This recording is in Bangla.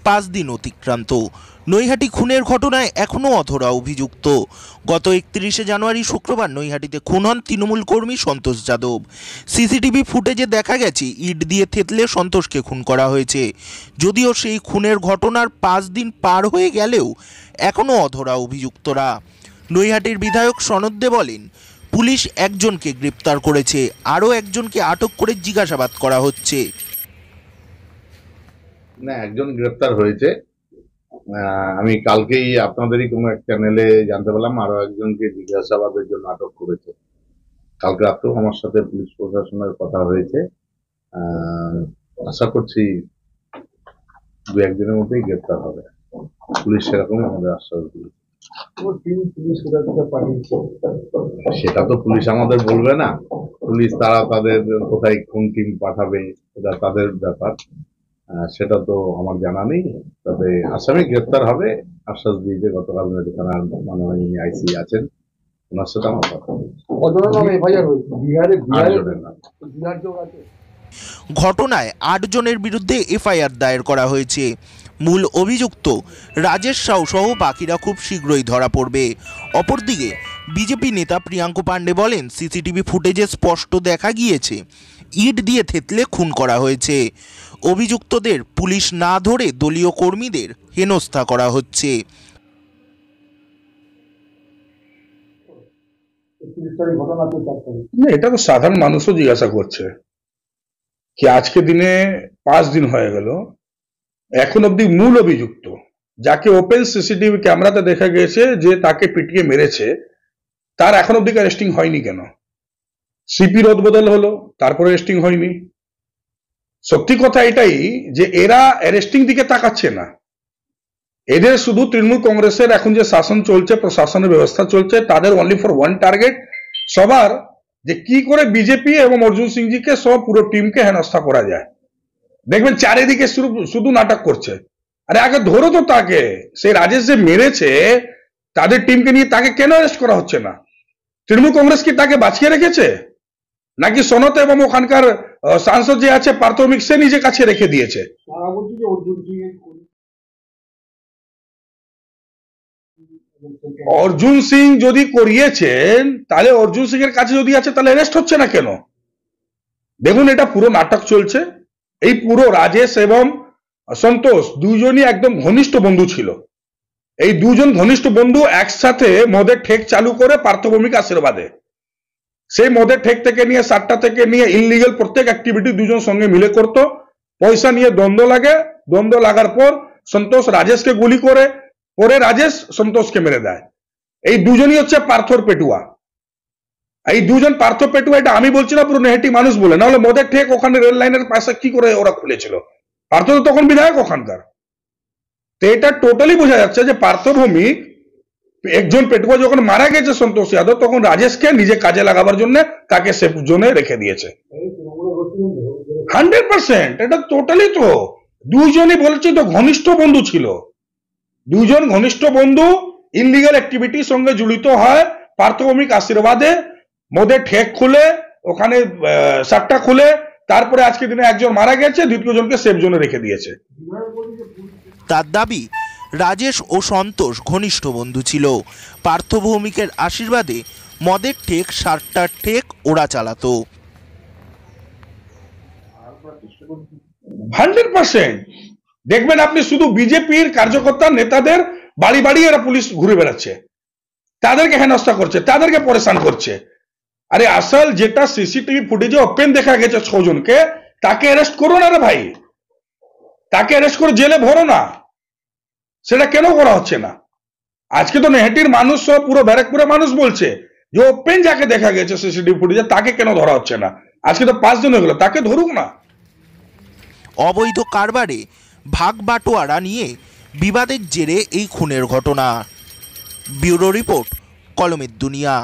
5 দিন অতিক্রান্ত। নৈহাটি খুনের ঘটনায় এখনও অধরা অভিযুক্ত। গত 31 জানুয়ারি শুক্রবার নৈহাটিতে খুন হন তৃণমূল কর্মী সন্তোষ যাদব। সিসিটিভি ফুটেজে দেখা গেছে ইট দিয়ে থেতলে সন্তোষকে খুন করা হয়েছে। যদিও সেই খুনের ঘটনার 5 দিন পার হয়ে গেলেও এখনও অধরা অভিযুক্তরা। নৈহাটির বিধায়ক সনদ দে বলেন, পুলিশ একজনকে গ্রেপ্তার করেছে, আরও একজনকে আটক করে জিজ্ঞাসাবাদ করা হচ্ছে। না, একজন গ্রেপ্তার হয়েছে। আমি কালকেই আপনাদেরই কোনো এক চ্যানেলে জানতে পারলাম আরো একজনকে জিজ্ঞাসাবাদের জন্য আটক করেছে। কালকে রাতেও আমার সাথে পুলিশ প্রশাসনের কথা হয়েছে। আশা করছি 2-1 দিনের মধ্যেই গ্রেপ্তার হবে। পুলিশ সেরকম আমাদের আশ্বাস দিয়েছে। সেটা তো পুলিশ আমাদের বলবে না। পুলিশ তারা তাদের কোথায় কোন টিম পাঠাবে এটা তাদের ব্যাপার, সেটা তো আমার জানা নেই। তবে আসামি গ্রেপ্তার হবে আশ্বাস দিয়েছে গতকাল থানার মাননীয় আইসি আছেন, ওনার সাথে আমার কথা হয়েছে। ঘটনায় 8 জনের বিরুদ্ধে এফআইআর দায়ের করা হয়েছে। মূল অভিযুক্ত রাজেশ সাউ সহ বাকিরা খুব শীঘ্রই ধরা পড়বে। অপরদিকে বিজেপি নেতা প্রিয়াঙ্ক পাণ্ডে বলেন, সিসিটিভি ফুটেজে স্পষ্ট দেখা গিয়েছে ইট দিয়ে থেতলে খুন করা হয়েছে। অভিযুক্তদের পুলিশ না ধরে দলীয় কর্মীদের হেনস্থা করা হচ্ছে। এটা তো সাধারণ মানুষও জিজ্ঞাসা করছে কি আজকে দিনে 5 দিন হয়ে গেল, এখন অব্দি মূল অভিযুক্ত যাকে ওপেন সিসিটিভি ক্যামেরাতে দেখা গেছে যে তাকে পিটিয়ে মেরেছে, তার এখন অব্দি অ্যারেস্টিং হয়নি কেন? সিপি রদবদল হলো, তারপরে অ্যারেস্টিং হয়নি। সত্যি কথা এটাই যে এরা অ্যারেস্টিং দিকে তাকাচ্ছে না। এদের শুধু তৃণমূল কংগ্রেসের এখন যে শাসন চলছে, প্রশাসনের ব্যবস্থা চলছে, তাদের অনলি ফর ওয়ান টার্গেট সবার যে কি করে বিজেপি এবং অর্জুন সিংজিকে সব পুরো টিমকে হেনস্থা করা যায়। দেখবেন চারিদিকে শুধু নাটক করছে। আরে আগে ধরো তো তাকে, সেই রাজেশ যে মেরেছে তাদের টিমকে নিয়ে তাকে কেন অ্যারেস্ট করা হচ্ছে না? তৃণমূল কংগ্রেস কি তাকে বাঁচিয়ে রেখেছে, নাকি সনত এবং ওখানকার সাংসদ যে আছে পার্থমিক সে নিজে কাছে রেখে দিয়েছে? অর্জুন সিং যদি করিয়েছেন তাহলে অর্জুন সিং এর কাছে যদি আছে তাহলে অ্যারেস্ট হচ্ছে না কেন? দেখুন, এটা পুরো নাটক চলছে। এই পুরো রাজেশ এবং সন্তোষ দুজনই একদম ঘনিষ্ঠ বন্ধু ছিল। এই দুজন ঘনিষ্ঠ বন্ধু একসাথে মদের ঠেক চালু করে পার্থভৌমিক আশীর্বাদে, সেই মদের ঠেক থেকে নিয়ে সাতটা থেকে নিয়ে ইনলিগাল প্রত্যেক অ্যাক্টিভিটি দুজন সঙ্গে মিলে করত। পয়সা নিয়ে দ্বন্দ্ব লাগে, দ্বন্দ্ব লাগার পর সন্তোষ রাজেশকে গুলি করে, পরে রাজেশ সন্তোষকে মেরে দেয়। এই দুজনই হচ্ছে পার্থর পেটুয়া। এই দুজন পার্থ পেটুয়া, এটা আমি বলছি না, পুরো নেহাটি মানুষ বলে, নাহলে মদের ঠেক ওখানে রেল লাইনের পাশে কি করে ওরা খুলেছিল? পার্থ তো তখন বিধায়ক ওখানকার। তো এটা টোটালি বোঝা যাচ্ছে যে পার্থভৌমিক একজন পেটুয়া যখন মারা গেছে সন্তোষ যাদব, তখন রাজেশকে নিজে কাজে লাগাবার জন্য তাকে সেফ জোনে রেখে দিয়েছে। 100% এটা টোটালি। তো দুজনই বলছি তো ঘনিষ্ঠ বন্ধু ছিল। দুজন ঘনিষ্ঠ বন্ধু ইনলিগাল অ্যাক্টিভিটির সঙ্গে জড়িত হয় পার্থভৌমিক আশীর্বাদে, মদের ঠেক খুলে ওখানে সাতটা খুলে, তারপরে আজকে দিনে একজন মারা গেছে, দ্বিতীয় জনকে সেফ জোনে রেখে দিয়েছে। তার দাবি, রাজেশ ও সন্তোষ ঘনিষ্ঠ বন্ধু ছিল। পার্থভৌমিকের আশীর্বাদে মদের ঠেক, সাতটার ঠেক ওরা চালাতো। 100% দেখবেন আপনি, শুধু বিজেপির কার্যকর্তা নেতাদের বাড়ি বাড়ি এরা পুলিশ ঘুরে বেড়াচ্ছে, তাদেরকে হেনস্থা করছে, তাদেরকে পরেশান করছে। আরে আসল যেটা সিসিটিভি ফুটেজে ওপেন দেখা গেছে 6 জনকে, তাকে অ্যারেস্ট করো না রে ভাই, তাকে অ্যারেস্ট করে জেলে ভরো না। সেটা কেন করা হচ্ছে না? আজকে তো নেহাটির মানুষ সব পুরো ব্যারাকপুরের মানুষ বলছে যে ওপেন যাকে দেখা গেছে সিসিটিভি ফুটেজে তাকে কেন ধরা হচ্ছে না? আজকে তো 5 দিন হয়ে গেল, তাকে ধরুক না। অবৈধ কারবারে ভাগ বাটোয়ারা নিয়ে বিবাদের জেরে এই খুনের ঘটনা। ব্যুরো রিপোর্ট, কলমের দুনিয়া।